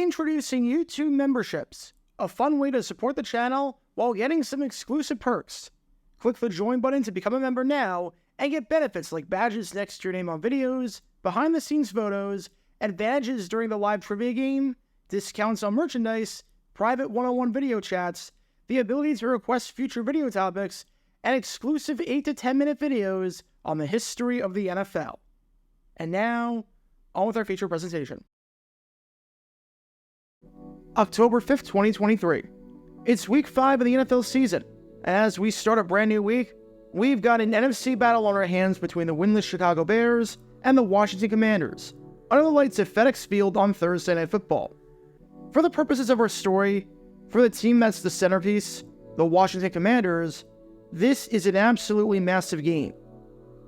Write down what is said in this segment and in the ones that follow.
Introducing YouTube memberships, a fun way to support the channel while getting some exclusive perks. Click the join button to become a member now and get benefits like badges next to your name on videos, behind-the-scenes photos, advantages during the live trivia game, discounts on merchandise, private one-on-one video chats, the ability to request future video topics, and exclusive 8 to 10 minute videos on the history of the NFL. And now, on with our feature presentation. October 5th, 2023. It's week 5 of the NFL season. As we start a brand new week, we've got an NFC battle on our hands between the winless Chicago Bears and the Washington Commanders, under the lights at FedEx Field on Thursday Night Football. For the purposes of our story, for the team that's the centerpiece, the Washington Commanders, this is an absolutely massive game.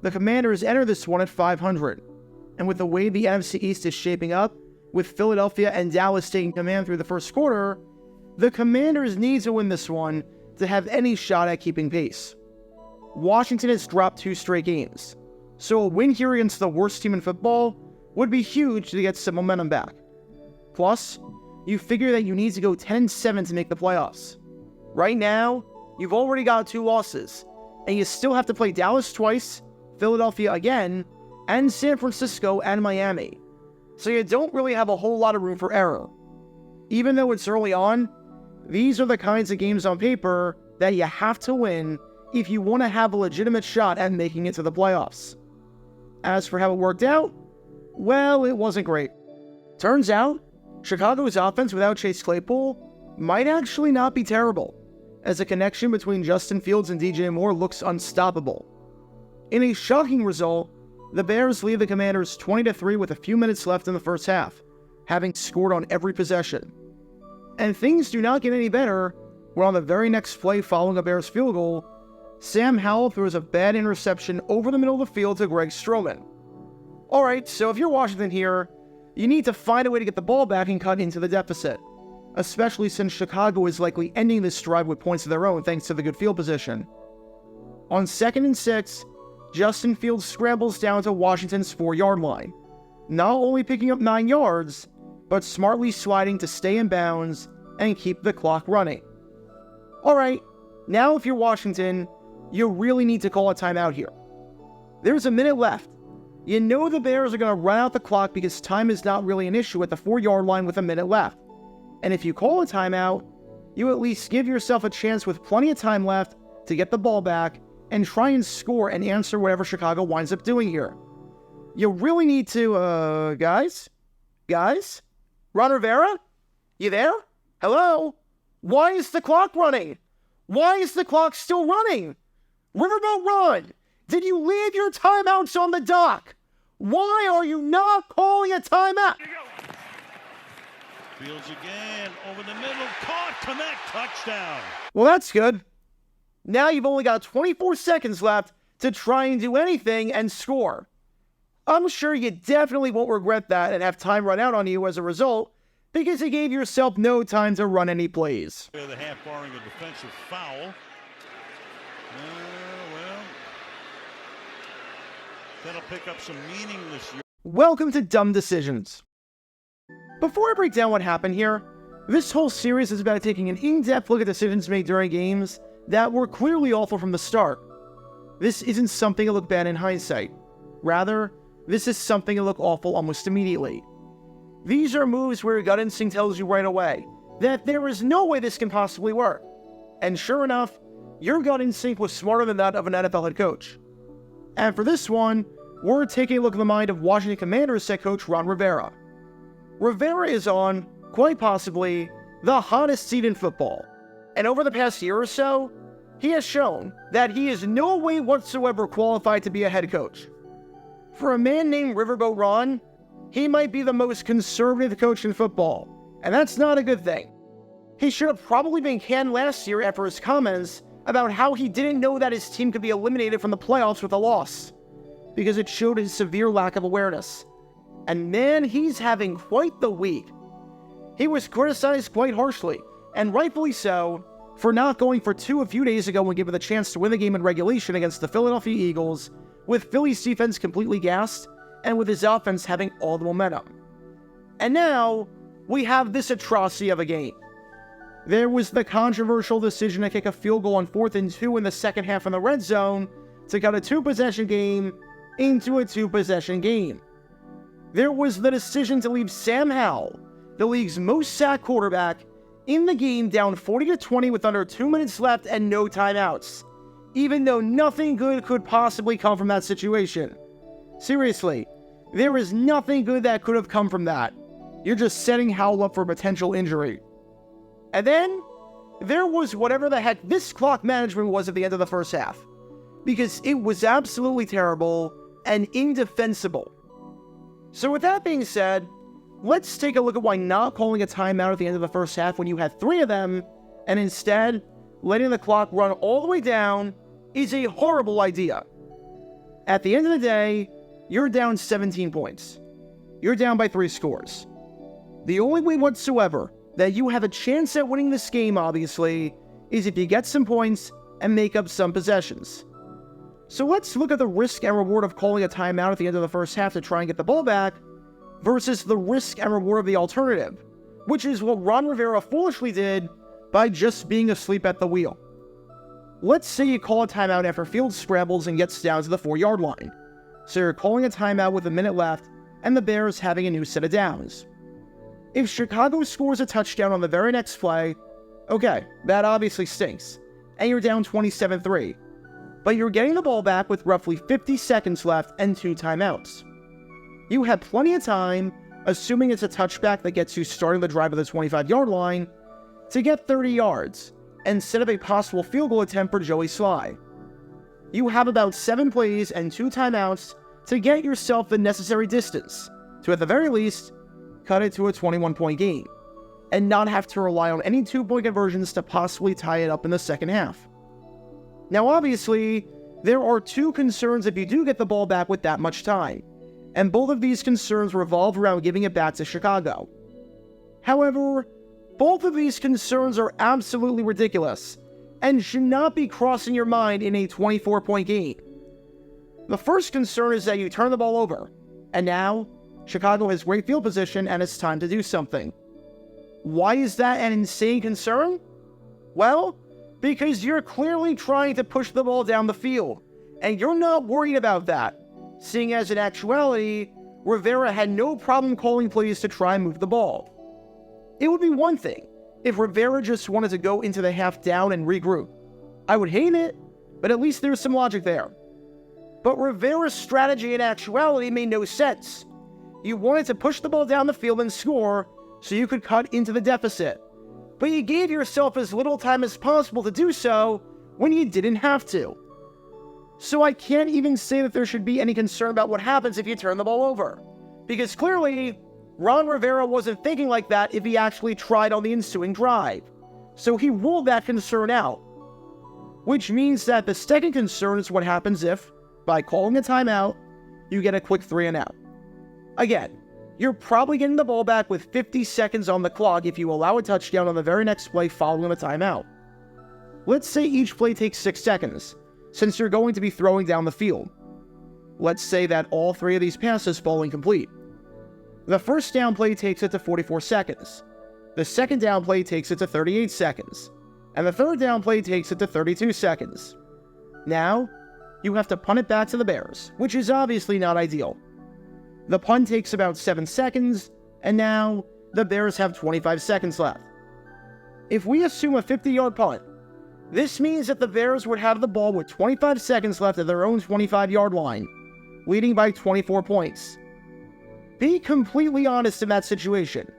The Commanders enter this one at 500, and with the way the NFC East is shaping up, with Philadelphia and Dallas taking command through the first quarter, the Commanders need to win this one to have any shot at keeping pace. Washington has dropped 2 straight games, so a win here against the worst team in football would be huge to get some momentum back. Plus, you figure that you need to go 10-7 to make the playoffs. Right now, you've already got 2 losses, and you still have to play Dallas twice, Philadelphia again, and San Francisco and Miami. So you don't really have a whole lot of room for error. Even though it's early on, these are the kinds of games on paper that you have to win if you want to have a legitimate shot at making it to the playoffs. As for how it worked out, well, it wasn't great. Turns out, Chicago's offense without Chase Claypool might actually not be terrible, as the connection between Justin Fields and DJ Moore looks unstoppable. In a shocking result, the Bears lead the Commanders 20-3 with a few minutes left in the first half, having scored on every possession. And things do not get any better when on the very next play following a Bears field goal, Sam Howell throws a bad interception over the middle of the field to Greg Stroman. Alright, so if you're Washington here, you need to find a way to get the ball back and cut into the deficit, especially since Chicago is likely ending this drive with points of their own thanks to the good field position. On 2nd and 6, Justin Fields scrambles down to Washington's 4-yard line, not only picking up 9 yards, but smartly sliding to stay in bounds and keep the clock running. Alright, now if you're Washington, you really need to call a timeout here. There's a minute left. You know the Bears are going to run out the clock because time is not really an issue at the 4-yard line with a minute left. And if you call a timeout, you at least give yourself a chance with plenty of time left to get the ball back and try and score and answer whatever Chicago winds up doing here. You really need to, guys? Ron Rivera? You there? Hello? Why is the clock running? Why is the clock still running? Riverboat Ron, did you leave your timeouts on the dock? Why are you not calling a timeout? Fields again, over the middle, caught, connect, touchdown. Well, that's good. Now you've only got 24 seconds left to try and do anything and score. I'm sure you definitely won't regret that and have time run out on you as a result, because you gave yourself no time to run any plays. The half barring a defensive foul. Well, that'll pick up some meaning this year. Welcome to Dumb Decisions. Before I break down what happened here, this whole series is about taking an in-depth look at decisions made during games that were clearly awful from the start. This isn't something to look bad in hindsight. Rather, this is something to look awful almost immediately. These are moves where your gut instinct tells you right away that there is no way this can possibly work. And sure enough, your gut instinct was smarter than that of an NFL head coach. And for this one, we're taking a look at the mind of Washington Commanders head coach Ron Rivera. Rivera is on, quite possibly, the hottest seat in football. And over the past year or so, he has shown that he is no way whatsoever qualified to be a head coach. For a man named Riverboat Ron, he might be the most conservative coach in football, and that's not a good thing. He should have probably been canned last year after his comments about how he didn't know that his team could be eliminated from the playoffs with a loss, because it showed his severe lack of awareness. And man, he's having quite the week. He was criticized quite harshly, and rightfully so, for not going for 2 a few days ago when given the chance to win the game in regulation against the Philadelphia Eagles, with Philly's defense completely gassed, and with his offense having all the momentum. And now, we have this atrocity of a game. There was the controversial decision to kick a field goal on 4th and 2 in the second half in the red zone to cut a 2-possession game into a 2-possession game. There was the decision to leave Sam Howell, the league's most sacked quarterback, in the game down 40-20 with under 2 minutes left and no timeouts, even though nothing good could possibly come from that situation. Seriously, there is nothing good that could have come from that. You're just setting Howell up for potential injury. And then, there was whatever the heck this clock management was at the end of the first half, because it was absolutely terrible and indefensible. So with that being said, let's take a look at why not calling a timeout at the end of the first half when you had 3 of them, and instead letting the clock run all the way down, is a horrible idea. At the end of the day, you're down 17 points. You're down by 3 scores. The only way whatsoever that you have a chance at winning this game, obviously, is if you get some points and make up some possessions. So let's look at the risk and reward of calling a timeout at the end of the first half to try and get the ball back, versus the risk and reward of the alternative, which is what Ron Rivera foolishly did by just being asleep at the wheel. Let's say you call a timeout after field scrambles and gets down to the 4-yard line. So you're calling a timeout with a minute left and the Bears having a new set of downs. If Chicago scores a touchdown on the very next play, okay, that obviously stinks, and you're down 27-3. But you're getting the ball back with roughly 50 seconds left and 2 timeouts. You have plenty of time, assuming it's a touchback that gets you starting the drive at the 25-yard line, to get 30 yards, and set up a possible field goal attempt for Joey Sly. You have about 7 plays and 2 timeouts to get yourself the necessary distance, to at the very least, cut it to a 21-point game, and not have to rely on any 2-point conversions to possibly tie it up in the second half. Now obviously, there are 2 concerns if you do get the ball back with that much time, and both of these concerns revolve around giving it back to Chicago. However, both of these concerns are absolutely ridiculous, and should not be crossing your mind in a 24-point game. The first concern is that you turn the ball over, and now, Chicago has great field position and it's time to do something. Why is that an insane concern? Well, because you're clearly trying to push the ball down the field, and you're not worried about that, seeing as in actuality, Rivera had no problem calling plays to try and move the ball. It would be one thing if Rivera just wanted to go into the half down and regroup. I would hate it, but at least there's some logic there. But Rivera's strategy in actuality made no sense. You wanted to push the ball down the field and score so you could cut into the deficit, but you gave yourself as little time as possible to do so when you didn't have to. So I can't even say that there should be any concern about what happens if you turn the ball over, because clearly, Ron Rivera wasn't thinking like that if he actually tried on the ensuing drive, so he ruled that concern out. Which means that the second concern is what happens if, by calling a timeout, you get a quick 3 and out. Again, you're probably getting the ball back with 50 seconds on the clock if you allow a touchdown on the very next play following the timeout. Let's say each play takes 6 seconds, since you're going to be throwing down the field. Let's say that all 3 of these passes fall incomplete. The first down play takes it to 44 seconds. The second down play takes it to 38 seconds. And the third down play takes it to 32 seconds. Now, you have to punt it back to the Bears, which is obviously not ideal. The punt takes about 7 seconds, and now the Bears have 25 seconds left. If we assume a 50-yard punt, this means that the Bears would have the ball with 25 seconds left at their own 25-yard line, leading by 24 points. Be completely honest in that situation.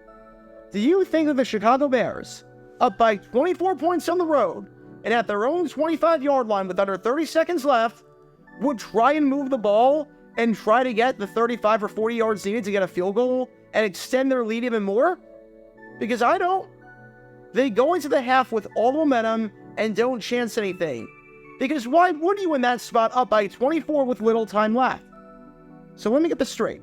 Do you think that the Chicago Bears, up by 24 points on the road, and at their own 25-yard line with under 30 seconds left, would try and move the ball and try to get the 35 or 40 yards needed to get a field goal and extend their lead even more? Because I don't. They go into the half with all the momentum and don't chance anything. Because why would you in that spot up by 24 with little time left? So let me get this straight.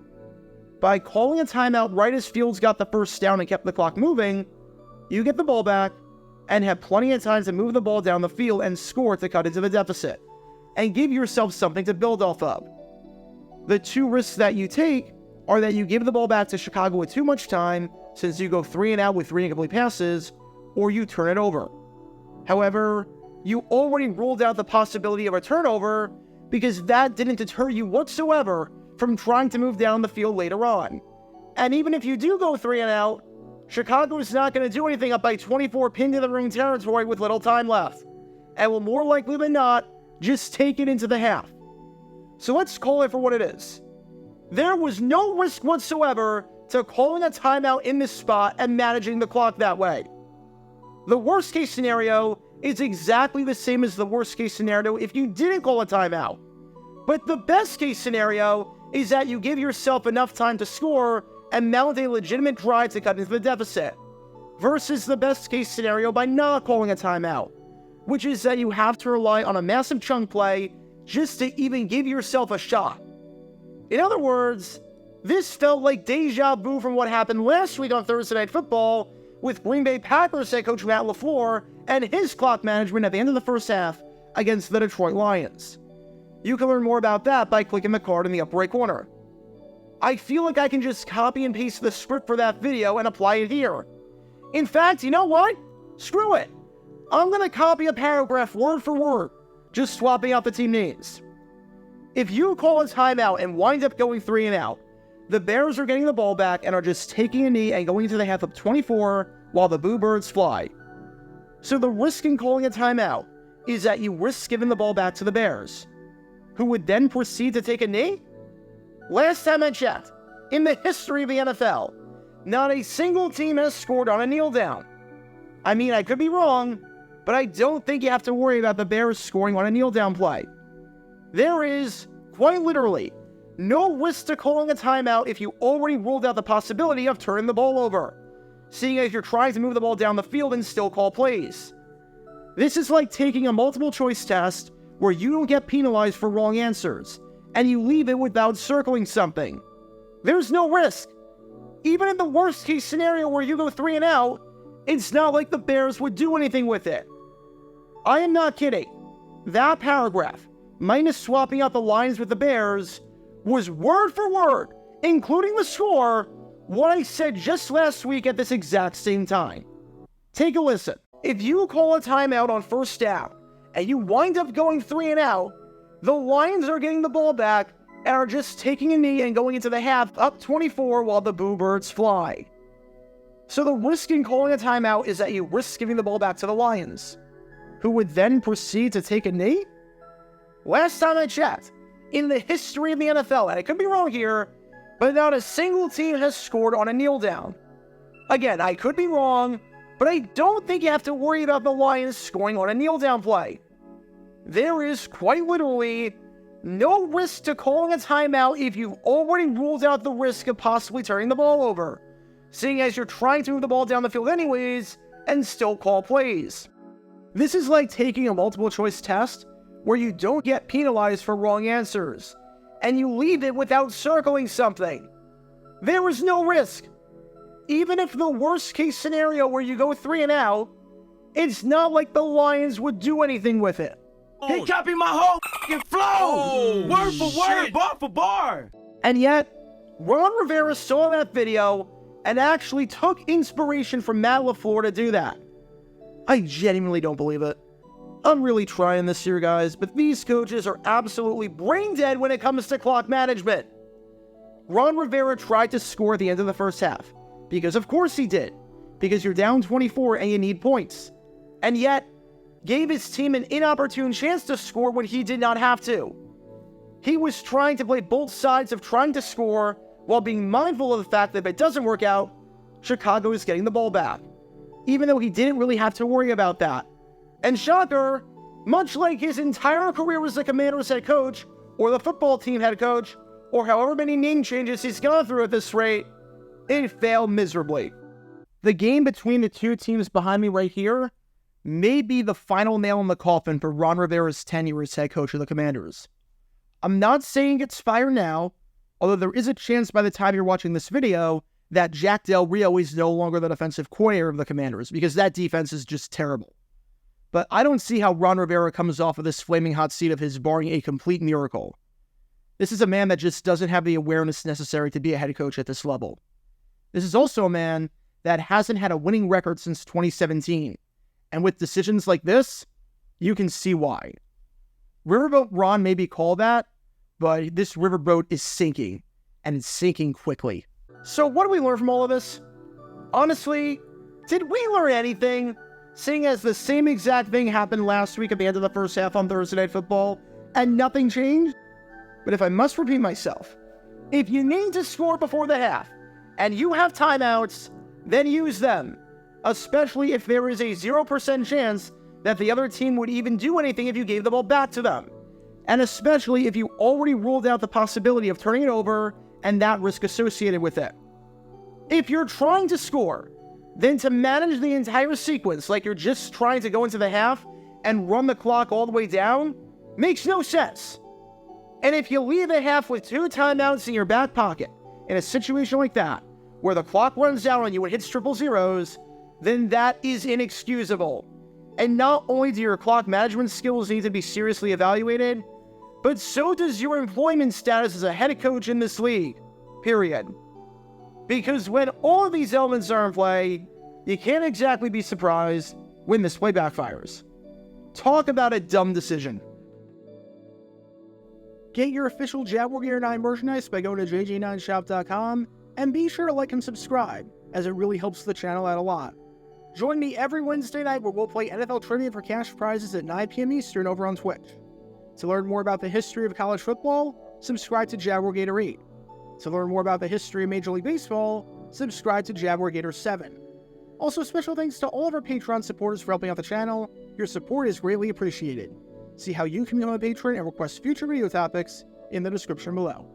By calling a timeout right as Fields got the first down and kept the clock moving, you get the ball back and have plenty of time to move the ball down the field and score to cut into the deficit, and give yourself something to build off of. The 2 risks that you take are that you give the ball back to Chicago with too much time, since you go 3 and out with 3 incomplete passes, or you turn it over. However, you already ruled out the possibility of a turnover because that didn't deter you whatsoever from trying to move down the field later on. And even if you do go 3 and out, Chicago is not going to do anything up by 24 pinned in the ring territory with little time left, and will more likely than not just take it into the half. So let's call it for what it is. There was no risk whatsoever to calling a timeout in this spot and managing the clock that way. The worst case scenario is exactly the same as the worst case scenario if you didn't call a timeout. But the best case scenario is that you give yourself enough time to score and mount a legitimate drive to cut into the deficit, versus the best case scenario by not calling a timeout, which is that you have to rely on a massive chunk play just to even give yourself a shot. In other words, this felt like deja vu from what happened last week on Thursday Night Football with Green Bay Packers head coach Matt LaFleur and his clock management at the end of the first half against the Detroit Lions. You can learn more about that by clicking the card in the upper right corner. I feel like I can just copy and paste the script for that video and apply it here. In fact, you know what? Screw it. I'm going to copy a paragraph word for word, just swapping out the team names. If you call a timeout and wind up going 3 and out, the Bears are getting the ball back and are just taking a knee and going into the half up 24 while the Boo Birds fly. So the risk in calling a timeout is that you risk giving the ball back to the Bears, who would then proceed to take a knee? Last time I checked, in the history of the NFL, not a single team has scored on a kneel down. I mean, I could be wrong, but I don't think you have to worry about the Bears scoring on a kneel down play. There is, quite literally, no risk to calling a timeout if you already ruled out the possibility of turning the ball over, seeing as you're trying to move the ball down the field and still call plays. This is like taking a multiple choice test where you don't get penalized for wrong answers, and you leave it without circling something. There's no risk. Even in the worst case scenario where you go 3 and out, it's not like the Bears would do anything with it. I am not kidding. That paragraph, minus swapping out the lines with the Bears, was word for word, including the score, what I said just last week at this exact same time. Take a listen. If you call a timeout on first down, and you wind up going 3 and out, the Lions are getting the ball back and are just taking a knee and going into the half up 24 while the Boo Birds fly. So the risk in calling a timeout is that you risk giving the ball back to the Lions, who would then proceed to take a knee? Last time I checked, in the history of the NFL, and I could be wrong here, but not a single team has scored on a kneel down. Again, I could be wrong, but I don't think you have to worry about the Lions scoring on a kneel down play. There is quite literally no risk to calling a timeout if you've already ruled out the risk of possibly turning the ball over, seeing as you're trying to move the ball down the field anyways and still call plays. This is like taking a multiple choice test where you don't get penalized for wrong answers, and you leave it without circling something. There is no risk. Even if the worst case scenario where you go 3 and out, it's not like the Lions would do anything with it. He copied my whole f***ing flow! Word for word, bar for bar! And yet, Ron Rivera saw that video and actually took inspiration from Matt LaFleur to do that. I genuinely don't believe it. I'm really trying this here, guys, but these coaches are absolutely brain dead when it comes to clock management. Ron Rivera tried to score at the end of the first half, because of course he did, because you're down 24 and you need points, and yet gave his team an inopportune chance to score when he did not have to. He was trying to play both sides of trying to score while being mindful of the fact that if it doesn't work out, Chicago is getting the ball back, even though he didn't really have to worry about that. And shocker, much like his entire career as the Commanders head coach, or the football team head coach, or however many name changes he's gone through at this rate, it failed miserably. The game between the two teams behind me right here may be the final nail in the coffin for Ron Rivera's tenure as head coach of the Commanders. I'm not saying it's fire now, although there is a chance by the time you're watching this video that Jack Del Rio is no longer the defensive coordinator of the Commanders, because that defense is just terrible. But I don't see how Ron Rivera comes off of this flaming hot seat of his barring a complete miracle. This is a man that just doesn't have the awareness necessary to be a head coach at this level. This is also a man that hasn't had a winning record since 2017. And with decisions like this, you can see why. Riverboat Ron may be called that, but this riverboat is sinking, and it's sinking quickly. So what do we learn from all of this? Honestly, did we learn anything? Seeing as the same exact thing happened last week at the end of the first half on Thursday Night Football, and nothing changed? But if I must repeat myself, if you need to score before the half, and you have timeouts, then use them. Especially if there is a 0% chance that the other team would even do anything if you gave the ball back to them. And especially if you already ruled out the possibility of turning it over and that risk associated with it. If you're trying to score, then to manage the entire sequence like you're just trying to go into the half and run the clock all the way down makes no sense. And if you leave the half with 2 timeouts in your back pocket, in a situation like that, where the clock runs down on you and hits triple zeros, then that is inexcusable. And not only do your clock management skills need to be seriously evaluated, but so does your employment status as a head coach in this league. Period. Because when all of these elements are in play, you can't exactly be surprised when this play backfires. Talk about a dumb decision. Get your official Jaguar Gear 9 merchandise by going to jj9shop.com, and be sure to like and subscribe, as it really helps the channel out a lot. Join me every Wednesday night where we'll play NFL Trivia for cash prizes at 9 p.m. Eastern over on Twitch. To learn more about the history of college football, subscribe to Jaguar Gator 8. To learn more about the history of Major League Baseball, subscribe to Jaguar Gator 7. Also, special thanks to all of our Patreon supporters for helping out the channel. Your support is greatly appreciated. See how you can become a patron and request future video topics in the description below.